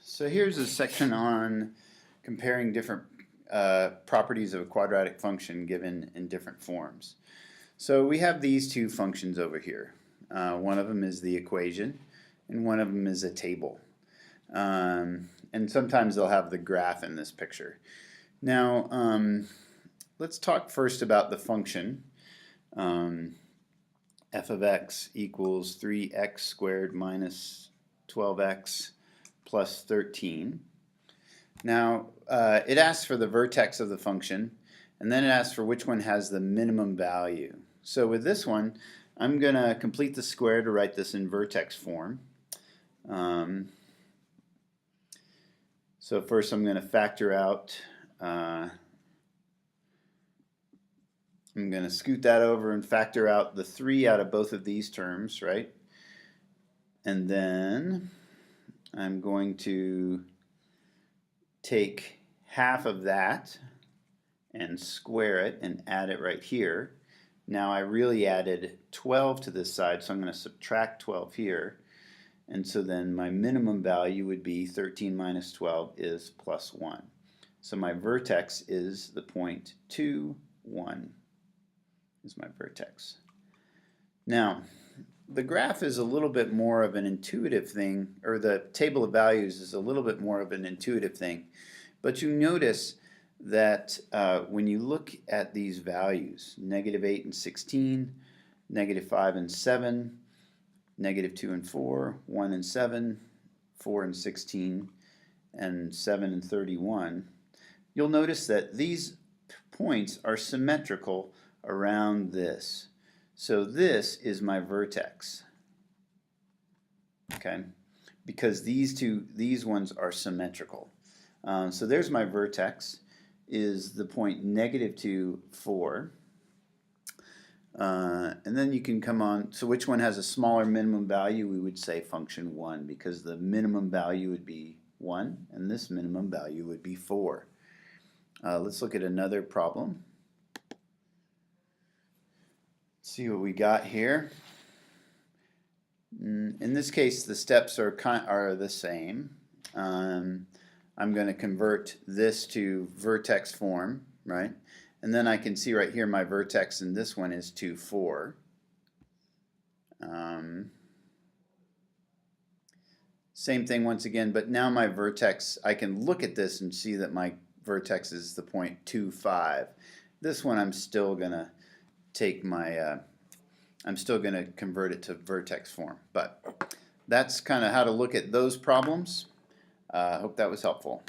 So here's a section on comparing different properties of a quadratic function given in different forms. So we have these two functions over here. One of them is the equation and one of them is a table. And sometimes they'll have the graph in this picture. Now let's talk first about the function. F of x equals 3x squared minus 12x plus 13. Now it asks for the vertex of the function, and then it asks for which one has the minimum value. So with this one, I'm going to complete the square to write this in vertex form. So first I'm going to factor out, I'm going to scoot that over and factor out the 3 out of both of these terms, right? And then I'm going to take half of that and square it and add it right here. Now I really added 12 to this side, so I'm going to subtract 12 here. And so then my minimum value would be 13 minus 12 is plus 1. So my vertex is the point 2, 1 is my vertex. Now the graph is a little bit more of an intuitive thing, or the table of values is a little bit more of an intuitive thing. But you notice that when you look at these values, negative 8 and 16, negative 5 and 7, negative 2 and 4, 1 and 7, 4 and 16, and 7 and 31, you'll notice that these points are symmetrical around this. So this is my vertex, okay, because these ones are symmetrical. So there's my vertex, is the point negative 2, 4. And then you can come on, so which one has a smaller minimum value? We would say function 1, because the minimum value would be 1 and this minimum value would be 4. Let's look at another problem. See what we got here. In this case the steps are the same. I'm going to convert this to vertex form, right? And then I can see right here my vertex in this one is 2, 4. Same thing once again, but now my vertex, I can look at this and see that my vertex is the point 2, 5. This one I'm still going to take my, I'm still going to convert it to vertex form. But that's kind of how to look at those problems. I hope that was helpful.